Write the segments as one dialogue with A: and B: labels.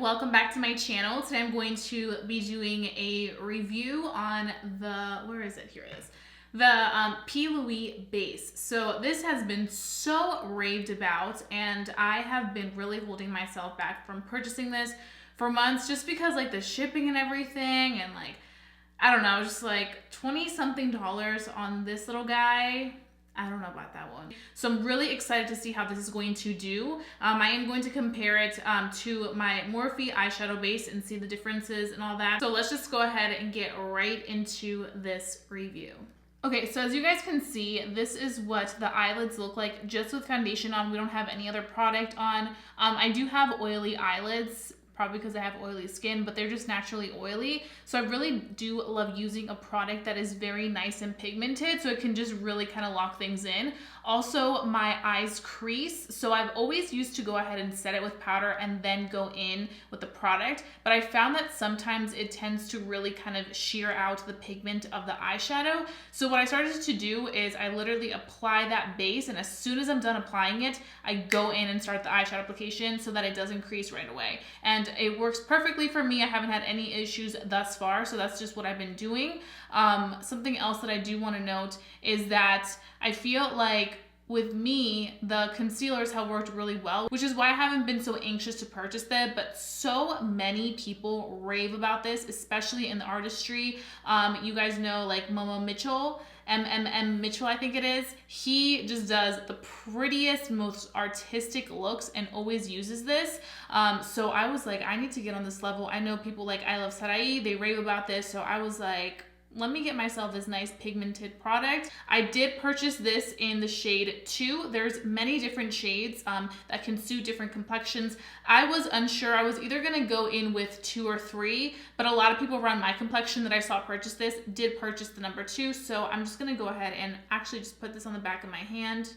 A: welcome back to my channel. Today I'm going to be doing a review on the, where is it? Here it is. The P.Louise base. So this has been so raved about and I have been really holding myself back from purchasing this for months just because like the shipping and everything and like, I don't know, just like 20 something dollars on this little guy. I don't know about that one. So I'm really excited to see how this is going to do. I am going to compare it to my Morphe eyeshadow base and see the differences and all that. So let's just go ahead and get right into this review. Okay, so as you guys can see, this is what the eyelids look like just with foundation on. We don't have any other product on. I do have oily eyelids, probably because I have oily skin, but they're just naturally oily. So I really do love using a product that is very nice and pigmented so it can just really kind of lock things in. Also, my eyes crease, so I've always used to go ahead and set it with powder and then go in with the product, but I found that sometimes it tends to really kind of shear out the pigment of the eyeshadow. So what I started to do is I literally apply that base, and as soon as I'm done applying it, I go in and start the eyeshadow application so that it doesn't crease right away. And it works perfectly for me. I haven't had any issues thus far, so that's just what I've been doing. Something else that I do want to note is that I feel like with me, the concealers have worked really well, which is why I haven't been so anxious to purchase them, but so many people rave about this, especially in the artistry. You guys know like Momo Mitchell, Mitchell, I think it is. He just does the prettiest, most artistic looks and always uses this. So I was like, I need to get on this level. I know people like I Love Sarai, they rave about this. So I was like, let me get myself this nice pigmented product. I did purchase this in the shade 2. There's many different shades that can suit different complexions. I was unsure. I was either gonna go in with 2 or 3, but a lot of people around my complexion that I saw purchase this did purchase the number 2. So I'm just gonna go ahead and actually just put this on the back of my hand.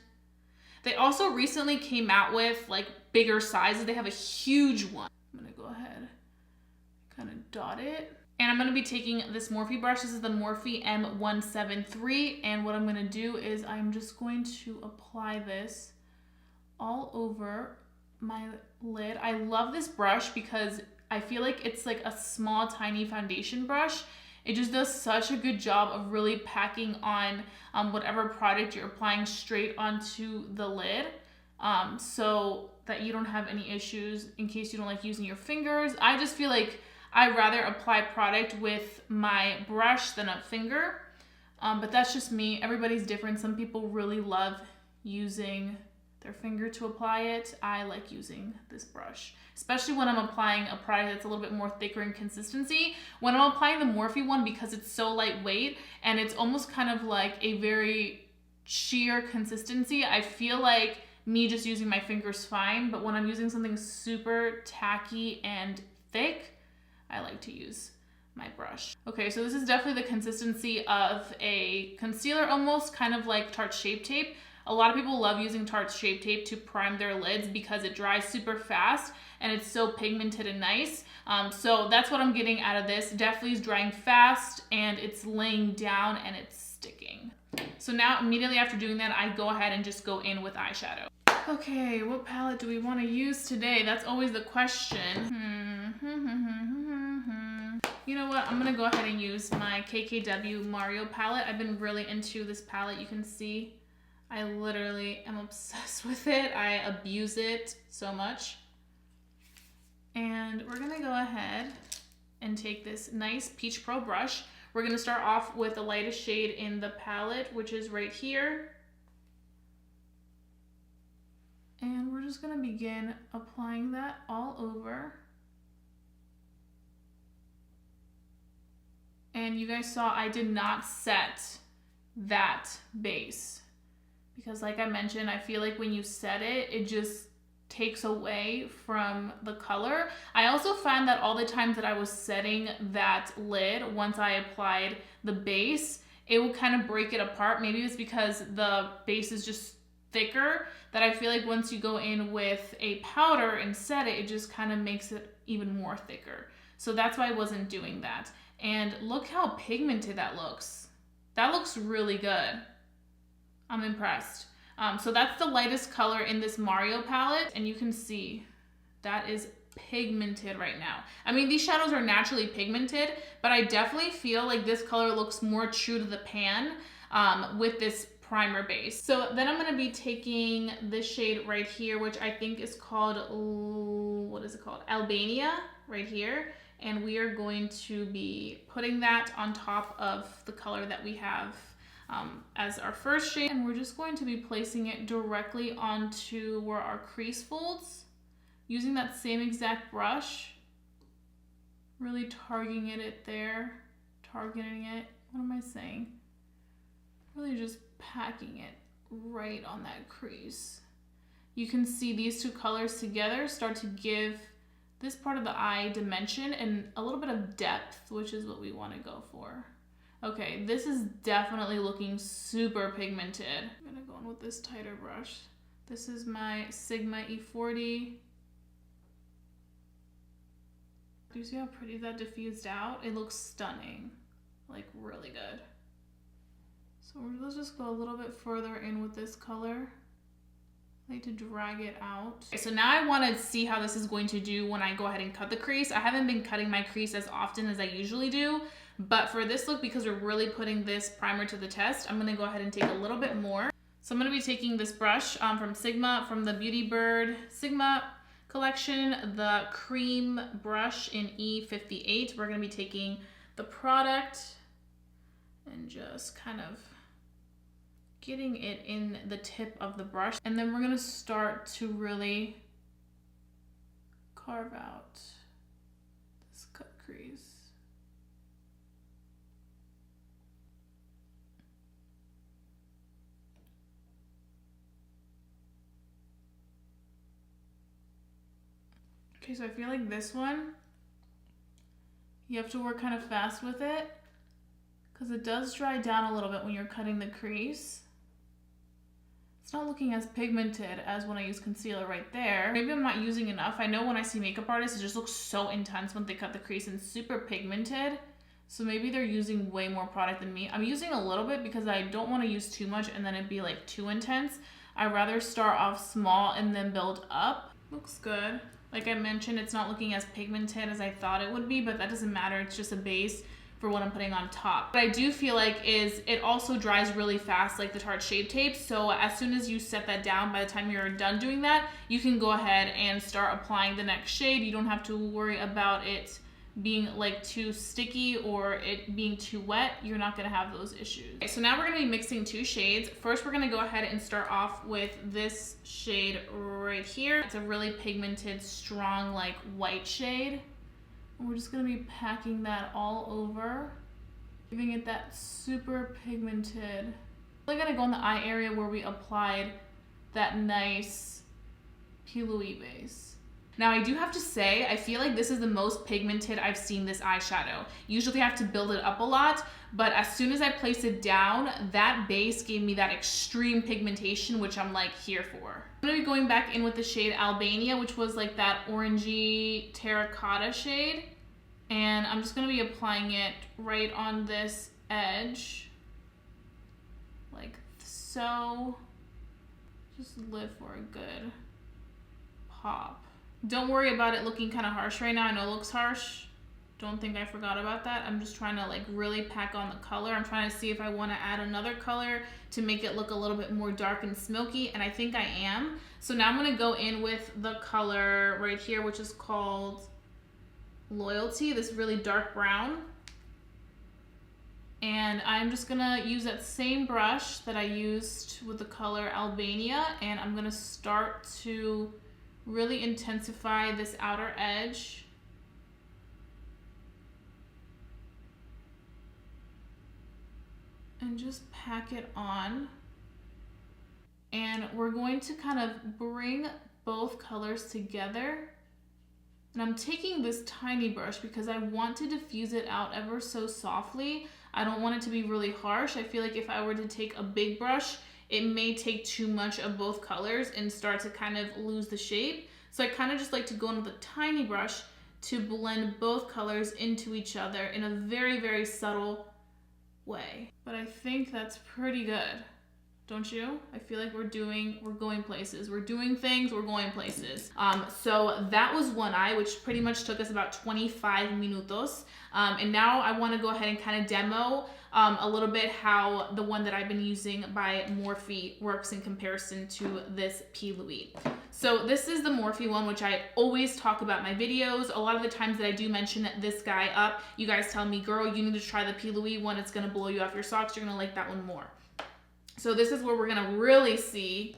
A: They also recently came out with like bigger sizes. They have a huge one. I'm gonna go ahead, kind of dot it. And I'm going to be taking this Morphe brush. This is the Morphe M173. And what I'm going to do is I'm just going to apply this all over my lid. I love this brush because I feel like it's like a small, tiny foundation brush. It just does such a good job of really packing on whatever product you're applying straight onto the lid. So that you don't have any issues in case you don't like using your fingers. I just feel like I'd rather apply product with my brush than a finger, but that's just me. Everybody's different. Some people really love using their finger to apply it. I like using this brush, especially when I'm applying a product that's a little bit more thicker in consistency. When I'm applying the Morphe one, because it's so lightweight and it's almost kind of like a very sheer consistency, I feel like me just using my finger's fine, but when I'm using something super tacky and thick, I like to use my brush. Okay, so this is definitely the consistency of a concealer, almost kind of like Tarte Shape Tape. A lot of people love using Tarte Shape Tape to prime their lids because it dries super fast and it's so pigmented and nice. So that's what I'm getting out of this. Definitely is drying fast and it's laying down and it's sticking. So now immediately after doing that, I go ahead and just go in with eyeshadow. Okay, what palette do we want to use today? That's always the question. You know what? I'm going to go ahead and use my KKW Mario palette. I've been really into this palette. You can see I literally am obsessed with it. I abuse it so much. And we're going to go ahead and take this nice Peach Pearl brush. We're going to start off with the lightest shade in the palette, which is right here. And we're just going to begin applying that all over. And you guys saw I did not set that base because like I mentioned, I feel like when you set it, it just takes away from the color. I also found that all the times that I was setting that lid, once I applied the base, it would kind of break it apart. Maybe it's because the base is just thicker that I feel like once you go in with a powder and set it, it just kind of makes it even more thicker. So that's why I wasn't doing that. And look how pigmented that looks. That looks really good. I'm impressed. So that's the lightest color in this Mario palette. And you can see that is pigmented right now. I mean, these shadows are naturally pigmented, but I definitely feel like this color looks more true to the pan with this primer base. So then I'm gonna be taking this shade right here, which I think is called, what is it called? Albania, right here. And we are going to be putting that on top of the color that we have as our first shade. And we're just going to be placing it directly onto where our crease folds, using that same exact brush, really targeting it there, targeting it, what am I saying? Really just packing it right on that crease. You can see these two colors together start to give this part of the eye dimension and a little bit of depth, which is what we want to go for. Okay, this is definitely looking super pigmented. I'm gonna go in with this tighter brush. This is my Sigma E40. Do you see how pretty that diffused out? It looks stunning, like really good. So let's just go a little bit further in with this color. I like to drag it out. Okay, so now I want to see how this is going to do when I go ahead and cut the crease. I haven't been cutting my crease as often as I usually do, but for this look, because we're really putting this primer to the test, I'm going to go ahead and take a little bit more. So I'm going to be taking this brush from Sigma, from the Beauty Bird Sigma collection, the cream brush in E58. We're going to be taking the product and just kind of getting it in the tip of the brush. And then we're gonna start to really carve out this cut crease. Okay, so I feel like this one, you have to work kind of fast with it because it does dry down a little bit when you're cutting the crease. It's not looking as pigmented as when I use concealer right there. Maybe I'm not using enough. I know when I see makeup artists, it just looks so intense when they cut the crease and super pigmented. So maybe they're using way more product than me. I'm using a little bit because I don't want to use too much and then it'd be like too intense. I'd rather start off small and then build up. Looks good. Like I mentioned, it's not looking as pigmented as I thought it would be, but that doesn't matter. It's just a base for what I'm putting on top. What I do feel like is it also dries really fast, like the Tarte Shape Tape. So as soon as you set that down, by the time you're done doing that, you can go ahead and start applying the next shade. You don't have to worry about it being like too sticky or it being too wet. You're not gonna have those issues. Okay, so now we're gonna be mixing two shades. First, we're gonna go ahead and start off with this shade right here. It's a really pigmented, strong, like white shade. We're just gonna be packing that all over, giving it that super pigmented. We're gonna go in the eye area where we applied that nice P.Louise base. Now I do have to say, I feel like this is the most pigmented I've seen this eyeshadow. Usually I have to build it up a lot, but as soon as I place it down, that base gave me that extreme pigmentation, which I'm like here for. I'm gonna be going back in with the shade Albania, which was like that orangey terracotta shade. And I'm just gonna be applying it right on this edge, like so. Just live for a good pop. Don't worry about it looking kind of harsh right now. I know it looks harsh. Don't think I forgot about that. I'm just trying to like really pack on the color. I'm trying to see if I want to add another color to make it look a little bit more dark and smoky, and I think I am. So now I'm going to go in with the color right here, which is called Loyalty, this really dark brown. And I'm just going to use that same brush that I used with the color Albania, and I'm going to start to really intensify this outer edge. And just pack it on. And we're going to kind of bring both colors together. And I'm taking this tiny brush because I want to diffuse it out ever so softly. I don't want it to be really harsh. I feel like if I were to take a big brush, it may take too much of both colors and start to kind of lose the shape. So I kind of just like to go in with a tiny brush to blend both colors into each other in a very, very subtle way. But I think that's pretty good. Don't you? I feel like we're going places. We're doing things, we're going places. So that was one eye, which pretty much took us about 25 minutos. And now I want to go ahead and kind of demo a little bit how the one that I've been using by Morphe works in comparison to this P.Louise. So this is the Morphe one, which I always talk about in my videos. A lot of the times that I do mention this guy up, you guys tell me, girl, you need to try the P.Louise one. It's going to blow you off your socks. You're going to like that one more. So this is where we're going to really see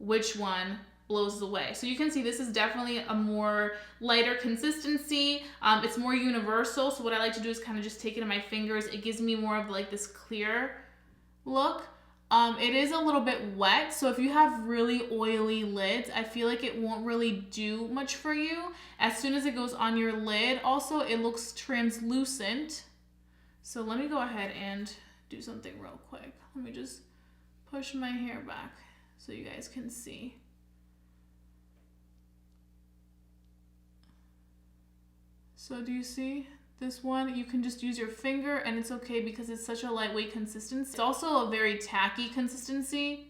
A: which one blows away. So you can see this is definitely a more lighter consistency. It's more universal. So what I like to do is kind of just take it in my fingers. It gives me more of like this clear look. It is a little bit wet. So if you have really oily lids, I feel like it won't really do much for you. As soon as it goes on your lid, also it looks translucent. So let me go ahead and do something real quick. Let me just push my hair back so you guys can see. So do you see this one? You can just use your finger and it's okay because it's such a lightweight consistency. It's also a very tacky consistency.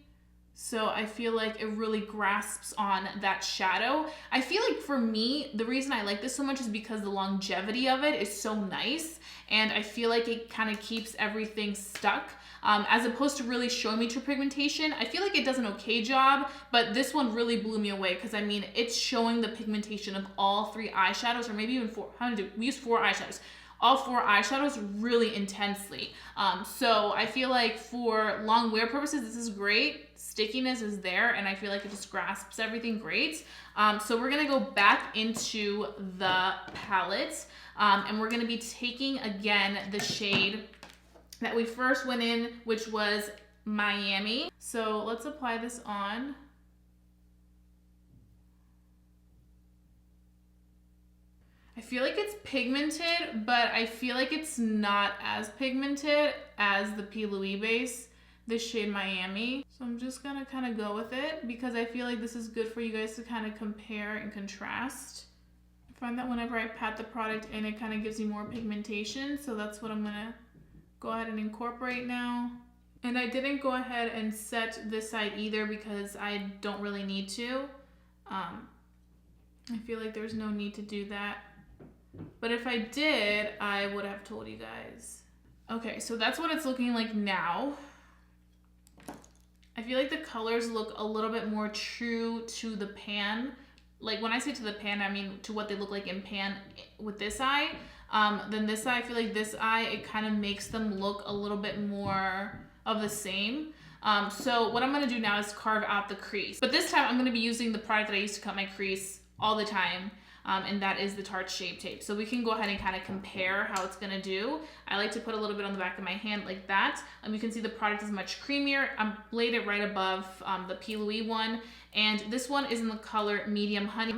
A: So I feel like it really grasps on that shadow. I feel like for me, the reason I like this so much is because the longevity of it is so nice. And I feel like it kind of keeps everything stuck. As opposed to really showing me true pigmentation, I feel like it does an okay job, but this one really blew me away because I mean, it's showing the pigmentation of all 3 eyeshadows, or maybe even 4. We used 4 eyeshadows. All 4 eyeshadows really intensely. So I feel like for long wear purposes, this is great. Stickiness is there, and I feel like it just grasps everything great. So we're gonna go back into the palette, and we're gonna be taking again the shade that we first went in, which was Miami. So let's apply this on. I feel like it's pigmented, but I feel like it's not as pigmented as the P.Louise base, this shade Miami. So I'm just gonna kind of go with it because I feel like this is good for you guys to kind of compare and contrast. I find that whenever I pat the product in, it kind of gives me more pigmentation. So that's what I'm gonna go ahead and incorporate now. And I didn't go ahead and set this side either because I don't really need to. I feel like there's no need to do that. But if I did, I would have told you guys. Okay, so that's what it's looking like now. I feel like the colors look a little bit more true to the pan. Like when I say to the pan, I mean to what they look like in pan with this eye. Then this eye, I feel like this eye, it kind of makes them look a little bit more of the same. So what I'm gonna do now is carve out the crease. But this time I'm gonna be using the product that I used to cut my crease all the time. And that is the Tarte Shape Tape. So we can go ahead and kind of compare how it's gonna do. I like to put a little bit on the back of my hand like that. You can see the product is much creamier. I'm laid it right above the P.Louise one. And this one is in the color Medium Honey.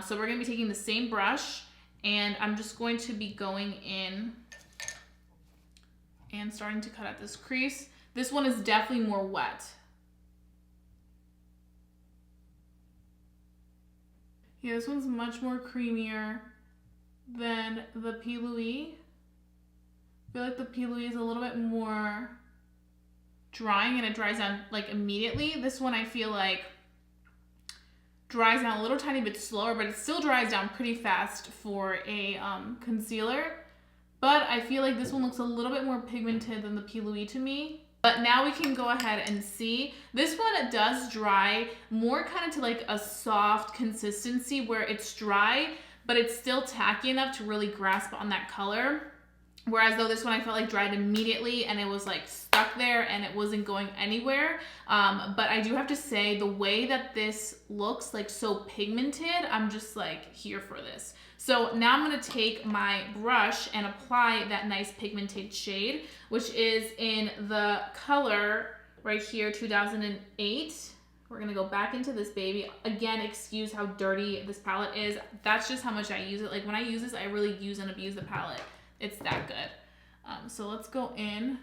A: So we're gonna be taking the same brush and I'm just going to be going in and starting to cut out this crease. This one is definitely more wet. Yeah, this one's much more creamier than the P.Louise. I feel like the P.Louise is a little bit more drying and it dries down like immediately. This one I feel like dries down a little tiny bit slower, but it still dries down pretty fast for a concealer. But I feel like this one looks a little bit more pigmented than the P.Louise to me. But now we can go ahead and see. This one does dry more kind of to like a soft consistency where it's dry, but it's still tacky enough to really grasp on that color. Whereas though this one I felt like dried immediately and it was like stuck there and it wasn't going anywhere. But I do have to say the way that this looks like so pigmented, I'm just like here for this. So now I'm gonna take my brush and apply that nice pigmented shade, which is in the color right here, 2008. We're gonna go back into this baby. Again, excuse how dirty this palette is. That's just how much I use it. Like when I use this, I really use and abuse the palette. It's that good. So let's go in.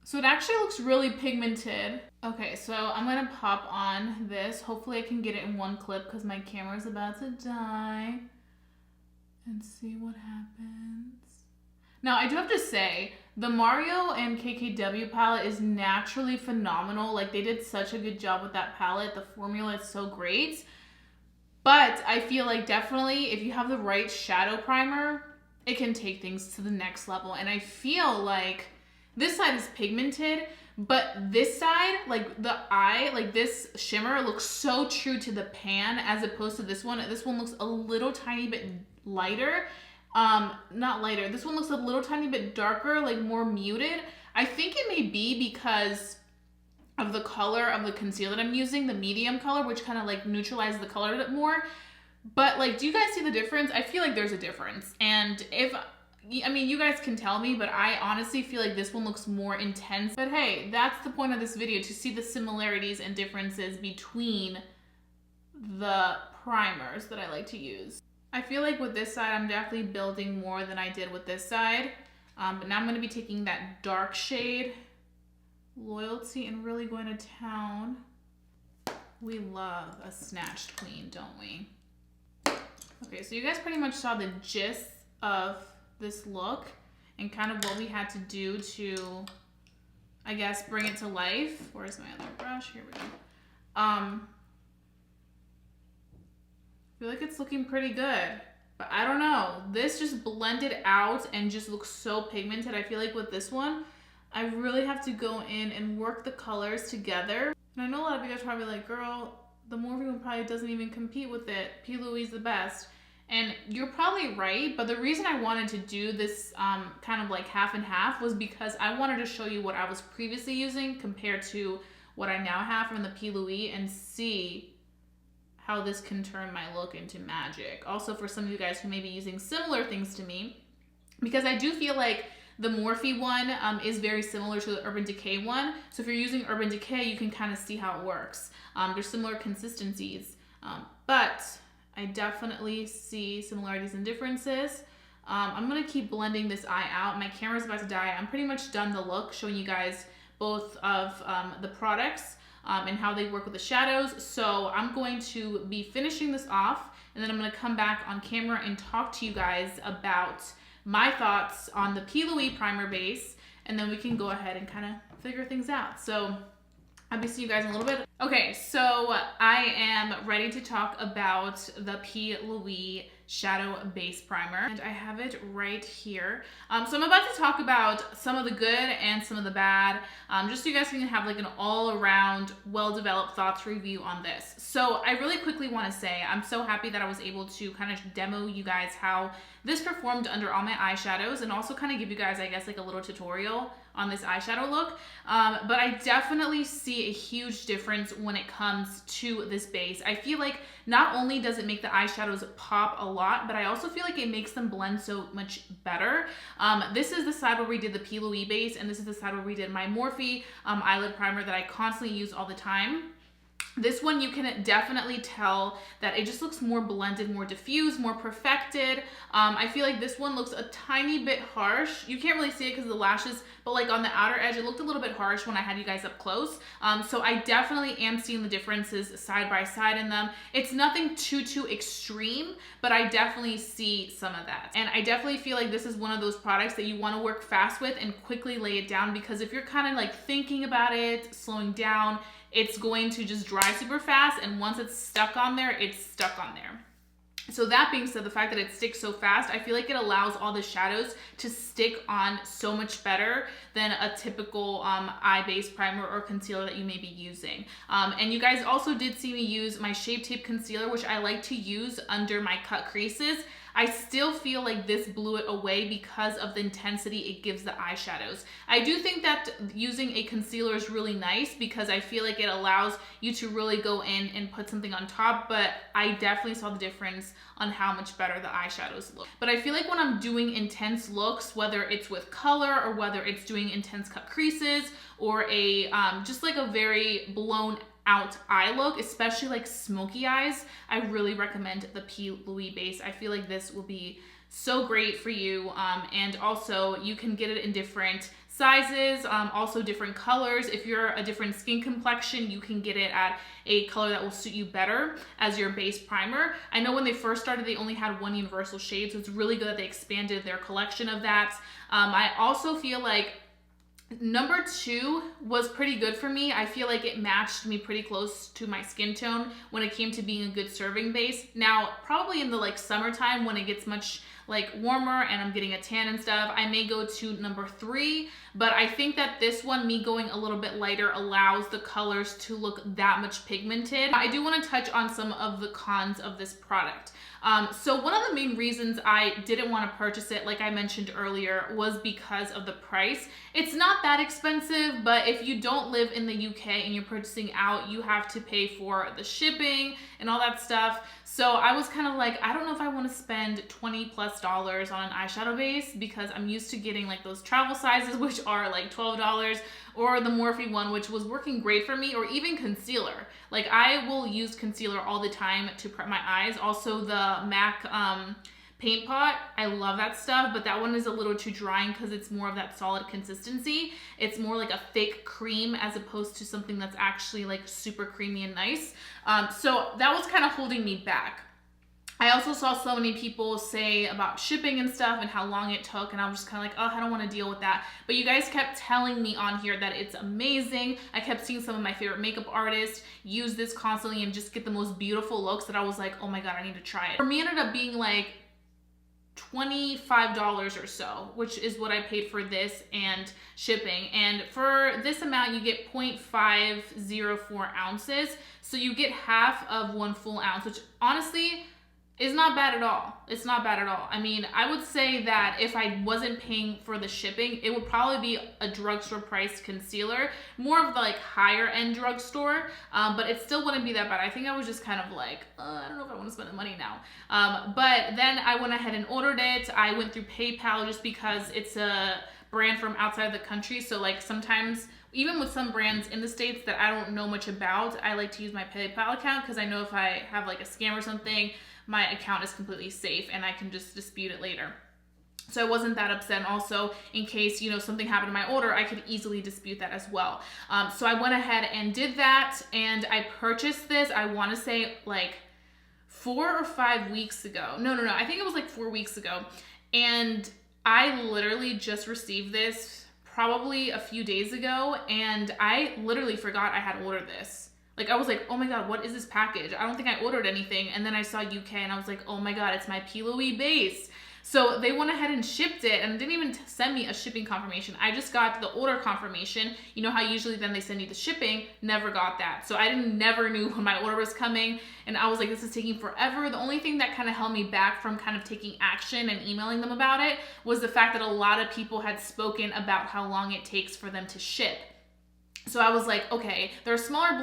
A: So it actually looks really pigmented. Okay, so I'm gonna pop on this. Hopefully I can get it in one clip because my camera's about to die. and see what happens. Now, I do have to say, the Mario and KKW palette is naturally phenomenal. Like, they did such a good job with that palette. The formula is so great. But I feel like definitely if you have the right shadow primer, it can take things to the next level. And I feel like this side is pigmented, but this side, like the eye, like this shimmer looks so true to the pan as opposed to this one. This one looks a little tiny bit lighter. Not lighter. This one looks a little tiny bit darker, like more muted. I think it may be because of the color of the concealer that I'm using, the medium color, which kind of like neutralizes the color a bit more. But like, do you guys see the difference? I feel like there's a difference. And I mean, you guys can tell me, but I honestly feel like this one looks more intense. But hey, that's the point of this video, to see the similarities and differences between the primers that I like to use. I feel like with this side, I'm definitely building more than I did with this side. But now I'm going to be taking that dark shade, Loyalty, and really going to town. We love a snatched queen, don't we? Okay, so you guys pretty much saw the gist of this look and kind of what we had to do to, I guess, bring it to life. Where's my other brush? Here we go. I feel like it's looking pretty good, but I don't know. This just blended out and just looks so pigmented. I feel like with this one, I really have to go in and work the colors together. And I know a lot of you guys are probably like, girl, the morphe one probably doesn't even compete with it. P.Louise the best. And you're probably right, but the reason I wanted to do this kind of like half and half was because I wanted to show you what I was previously using compared to what I now have from the P.Louise and see how this can turn my look into magic. Also for some of you guys who may be using similar things to me, because I do feel like the Morphe one is very similar to the Urban Decay one. So if you're using Urban Decay, you can kind of see how it works. There's similar consistencies, but I definitely see similarities and differences. I'm gonna keep blending this eye out. My camera's about to die. I'm pretty much done the look, showing you guys both of the products and how they work with the shadows. So I'm going to be finishing this off, and then I'm gonna come back on camera and talk to you guys about my thoughts on the P.Louise primer base, and then we can go ahead and kind of figure things out. So I'll be seeing you guys in a little bit. Okay, so I am ready to talk about the P.Louise Shadow Base Primer, and I have it right here. So I'm about to talk about some of the good and some of the bad, just so you guys can have like an all-around, well-developed thoughts review on this. So I really quickly want to say I'm so happy that I was able to kind of demo you guys how this performed under all my eyeshadows, and also kind of give you guys, I guess, like a little tutorial on this eyeshadow look. But I definitely see a huge difference when it comes to this base. I feel like not only does it make the eyeshadows pop a lot, but I also feel like it makes them blend so much better. This is the side where we did the P.Louise base, and this is the side where we did my Morphe eyelid primer that I constantly use all the time. This one, you can definitely tell that it just looks more blended, more diffused, more perfected. I feel like this one looks a tiny bit harsh. You can't really see it because of the lashes, but like on the outer edge, it looked a little bit harsh when I had you guys up close. So I definitely am seeing the differences side by side in them. It's nothing too extreme, but I definitely see some of that. And I definitely feel like this is one of those products that you want to work fast with and quickly lay it down, because if you're kind of like thinking about it, slowing down, it's going to just dry super fast, and once it's stuck on there, it's stuck on there. So that being said, the fact that it sticks so fast, I feel like it allows all the shadows to stick on so much better than a typical eye base primer or concealer that you may be using. And you guys also did see me use my Shape Tape concealer, which I like to use under my cut creases. I still feel like this blew it away because of the intensity it gives the eyeshadows. I do think that using a concealer is really nice because I feel like it allows you to really go in and put something on top, but I definitely saw the difference on how much better the eyeshadows look. But I feel like when I'm doing intense looks, whether it's with color or whether it's doing intense cut creases or a just like a very blown out eye look, especially like smoky eyes, I really recommend the P.Louise base. I feel like this will be so great for you, and also you can get it in different sizes, also different colors. If you're a different skin complexion, you can get it at a color that will suit you better as your base primer. I know when they first started, they only had one universal shade, so it's really good that they expanded their collection of that. I also feel like number 2 was pretty good for me. I feel like it matched me pretty close to my skin tone when it came to being a good serving base. Now, probably in the like summertime when it gets much like warmer and I'm getting a tan and stuff, I may go to number 3, but I think that this one, me going a little bit lighter, allows the colors to look that much pigmented. I do want to touch on some of the cons of this product. So one of the main reasons I didn't want to purchase it, like I mentioned earlier, was because of the price. It's not that expensive, but if you don't live in the UK and you're purchasing out, you have to pay for the shipping and all that stuff. So I was kind of like, I don't know if I want to spend $20+ on an eyeshadow base, because I'm used to getting like those travel sizes, which are like $12, or the Morphe one, which was working great for me, or even concealer. Like I will use concealer all the time to prep my eyes. Also the MAC paint pot, I love that stuff, but that one is a little too drying because it's more of that solid consistency. It's more like a fake cream as opposed to something that's actually like super creamy and nice. So that was kind of holding me back. I also saw so many people say about shipping and stuff and how long it took, and I was just kind of like, oh, I don't want to deal with that. But you guys kept telling me on here that it's amazing. I kept seeing some of my favorite makeup artists use this constantly and just get the most beautiful looks that I was like, oh my God, I need to try it. For me, it ended up being like $25 or so, which is what I paid for this and shipping. And for this amount, you get 0.504 ounces. So you get half of 1 full ounce, which honestly is not bad at all. It's not bad at all. I mean, I would say that if I wasn't paying for the shipping, it would probably be a drugstore price concealer, more of the like higher end drugstore, but it still wouldn't be that bad. I think I was just kind of like, I don't know if I want to spend the money now. But then I went ahead and ordered it. I went through PayPal just because it's a brand from outside of the country. So like sometimes, even with some brands in the States that I don't know much about, I like to use my PayPal account because I know if I have like a scam or something, my account is completely safe and I can just dispute it later. So I wasn't that upset. And also, in case, you know, something happened to my order, I could easily dispute that as well. So I went ahead and did that, and I purchased this, I want to say like 4 or 5 weeks ago. No, I think it was like 4 weeks ago. And I literally just received this probably a few days ago, and I literally forgot I had ordered this. Like, I was like, oh my God, what is this package? I don't think I ordered anything. And then I saw UK and I was like, oh my God, it's my P.Louise base. So they went ahead and shipped it and didn't even send me a shipping confirmation. I just got the order confirmation. You know how usually then they send you the shipping? Never got that. So I never knew when my order was coming. And I was like, this is taking forever. The only thing that kind of held me back from kind of taking action and emailing them about it was the fact that a lot of people had spoken about how long it takes for them to ship. So I was like, okay, they're a smaller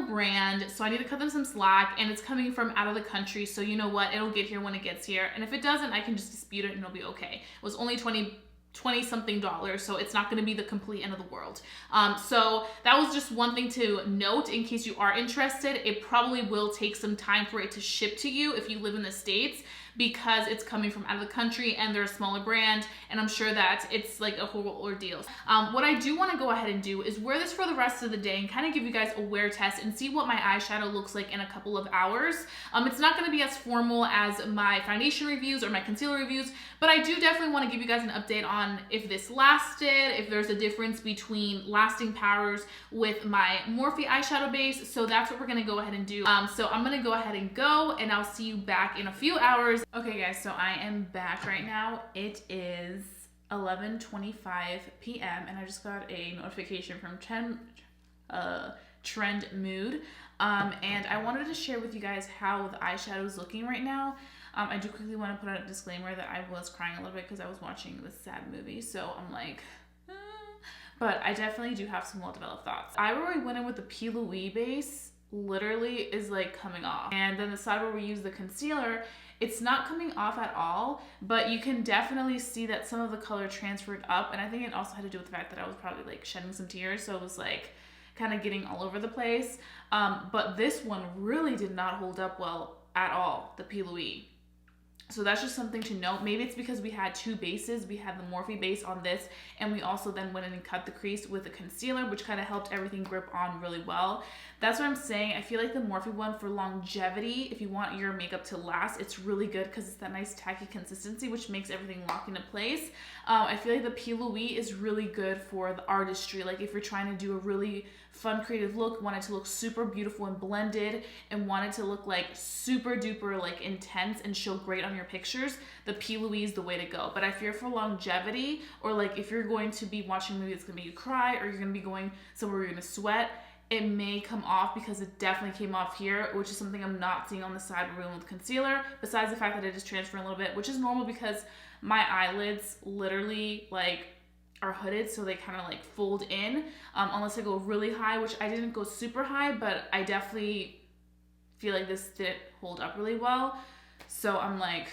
A: brand, so I need to cut them some slack, and it's coming from out of the country, so you know what, it'll get here when it gets here, and if it doesn't, I can just dispute it and it'll be okay. It was only $20 something, so it's not going to be the complete end of the world. So that was just one thing to note in case you are interested. It probably will take some time for it to ship to you if you live in the States, because it's coming from out of the country and they're a smaller brand, and I'm sure that it's like a whole ordeal. What I do want to go ahead and do is wear this for the rest of the day and kind of give you guys a wear test and see what my eyeshadow looks like in a couple of hours. It's not going to be as formal as my foundation reviews or my concealer reviews, but I do definitely want to give you guys an update on if this lasted, if there's a difference between lasting powers with my Morphe eyeshadow base. So that's what we're going to go ahead and do. So I'm going to go ahead and go, and I'll see you back in a few hours. Okay guys, so I am back right now. It is 11:25 p.m. and I just got a notification from Trend Mood, and I wanted to share with you guys how the eyeshadow is looking right now. I do quickly want to put out a disclaimer that I was crying a little bit because I was watching this sad movie, so I'm like, but I definitely do have some well-developed thoughts. I already went in with the P.Louise base, literally is like coming off, and then the side where we use the concealer, it's not coming off at all, but you can definitely see that some of the color transferred up, and I think it also had to do with the fact that I was probably like shedding some tears, so it was like kind of getting all over the place. But this one really did not hold up well at all, the P.Louise. So that's just something to note. Maybe it's because we had two bases. We had the Morphe base on this, and we also then went in and cut the crease with a concealer, which kind of helped everything grip on really well. That's what I'm saying. I feel like the Morphe one for longevity, if you want your makeup to last, it's really good because it's that nice tacky consistency, which makes everything lock into place. I feel like the P.Louise is really good for the artistry. Like if you're trying to do a really fun creative look, want it to look super beautiful and blended, and want it to look like super duper like intense and show great on your pictures, the P.Louise is the way to go. But I fear for longevity, or like if you're going to be watching a movie that's gonna make you cry, or you're gonna be going somewhere you're gonna sweat, it may come off, because it definitely came off here, which is something I'm not seeing on the side where we went with concealer, besides the fact that it is transferring a little bit, which is normal because my eyelids literally like are hooded, so they kind of like fold in, unless I go really high, which I didn't go super high, but I definitely feel like this didn't hold up really well. So I'm like,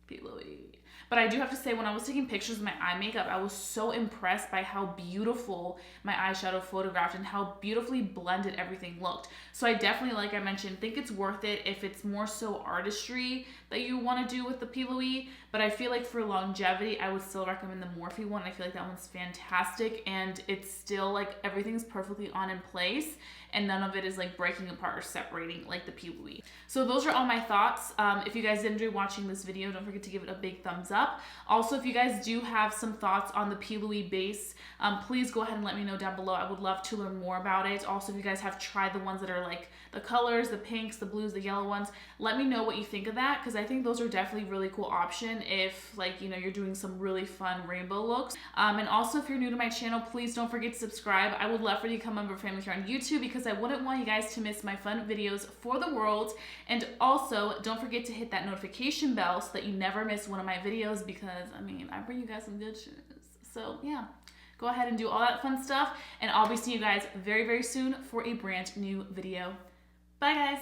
A: P.Louise. But I do have to say, when I was taking pictures of my eye makeup, I was so impressed by how beautiful my eyeshadow photographed and how beautifully blended everything looked. So I definitely, like I mentioned, think it's worth it if it's more so artistry that you want to do with the P.Louise. But I feel like for longevity, I would still recommend the Morphe one. I feel like that one's fantastic, and it's still like everything's perfectly on in place, and none of it is like breaking apart or separating like the P.Louise. So those are all my thoughts. If you guys did enjoy watching this video, don't forget to give it a big thumbs up. Also, if you guys do have some thoughts on the P.Louise base, please go ahead and let me know down below. I would love to learn more about it. Also, if you guys have tried the ones that are like the colors, the pinks, the blues, the yellow ones, let me know what you think of that, because I think those are definitely a really cool option if, like, you know, you're doing some really fun rainbow looks. And also, if you're new to my channel, please don't forget to subscribe. I would love for you to become a member of family here on YouTube, because I wouldn't want you guys to miss my fun videos for the world. And also, don't forget to hit that notification bell so that you never miss one of my videos, because, I mean, I bring you guys some good shit. So, yeah. Go ahead and do all that fun stuff, and I'll be seeing you guys very, very soon for a brand new video. Bye, guys.